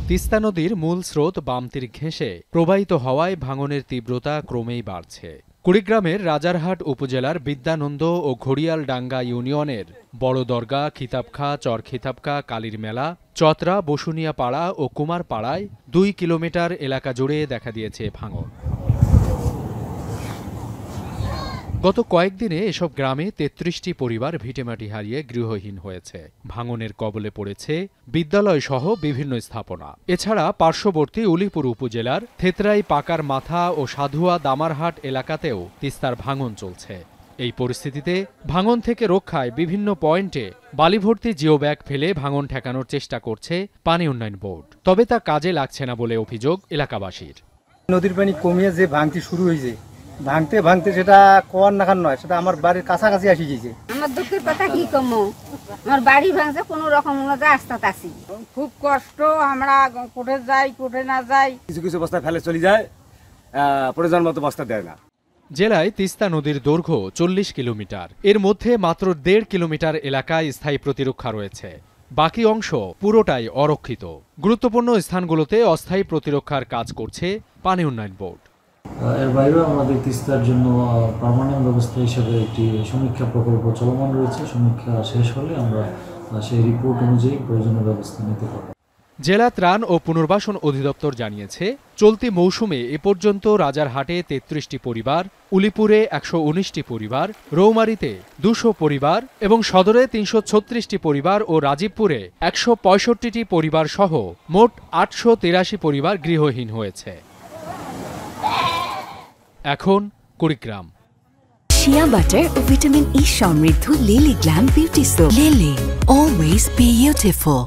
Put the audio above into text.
তিস্তা নদীর মূল স্রোত বাম তীর ঘেঁষে প্রবাহিত হওয়ায় ভাঙনের তীব্রতা ক্রমেই বাড়ছে। কুড়িগ্রামের রাজারহাট উপজেলার বিদ্যানন্দ ও ঘড়িয়ালডাঙ্গা ইউনিয়নের বড় দরগা, খিতাবখা, চরখিতাবখা, কালীর মেলা, চতরা, বসুনিয়া পাড়া ও কুমার পাড়ায় ২ কিলোমিটার এলাকা জুড়ে দেখা দিয়েছে ভাঙন। গত কয়েকদিনে এসব গ্রামে ৩৩টি পরিবার ভিটেমাটি হারিয়ে গৃহহীন হয়েছে। ভাঙনের কবলে পড়েছে বিদ্যালয়সহ বিভিন্ন স্থাপনা। এছাড়া পার্শ্ববর্তী উলিপুর উপজেলার থেতরাই, পাকার মাথা ও সাধুয়া দামারহাট এলাকাতেও তিস্তার ভাঙন চলছে। এই পরিস্থিতিতে ভাঙন থেকে রক্ষায় বিভিন্ন পয়েন্টে বালিভর্তি জিওব্যাগ ফেলে ভাঙন ঠেকানোর চেষ্টা করছে পানি উন্নয়ন বোর্ড। তবে তা কাজে লাগছে না বলে অভিযোগ এলাকাবাসীর। নদীর পানি কমিয়ে যে ভাঙতি শুরু হয়েছে, ভাঙতে ভাঙতে সেটা কোয়ার নাখান নয়, সেটা আমার বাড়ির কাছাকাছি আসি গেছে। আমার দুঃখের কথা কি কমো, আমার বাড়ি ভাঙছে কোনো রকম রাস্তা আছি, খুব কষ্ট। আমরা কোঠে যাই, কোঠে না যাই, কিছু কিছু বস্তা ফেলে চলে যায়, প্রয়োজন মতো বস্তা দেয় না। জেলায় তিস্তা নদীর দৈর্ঘ্য ৪০ কিলোমিটার। এর মধ্যে মাত্র ১.৫ কিলোমিটার এলাকায় স্থায়ী প্রতিরক্ষা রয়েছে, বাকি অংশ পুরোটাই অরক্ষিত। গুরুত্বপূর্ণ স্থানগুলোতে অস্থায়ী প্রতিরক্ষার কাজ করছে পানি উন্নয়ন বোর্ড। এর বাইরেও আমাদের তিস্তার জন্য পার্মানেন্ট ব্যবস্থা হিসেবে একটি সমীক্ষা প্রকল্প চলমান রয়েছে। সমীক্ষা শেষ হলে আমরা সেই রিপোর্ট অনুযায়ী প্রয়োজনীয় ব্যবস্থা নিতে পারব। জেলা ত্রাণ ও পুনর্বাসন অধিদপ্তর জানিয়েছে, চলতি মৌসুমে এ পর্যন্ত রাজারহাটে ৩৩টি পরিবার, উলিপুরে ১১৯টি পরিবার, রৌমারীতে ২০০ পরিবার এবং সদরে ৩৩৬টি পরিবার ও রাজীবপুরে ১৬৫টি পরিবার সহ মোট ৮৮৩ পরিবার গৃহহীন হয়েছে। এখন কুড়িগ্রাম। শিয়া বাটার ও ভিটামিন ই সমৃদ্ধ lily glam beauty soap. Lily, always beautiful.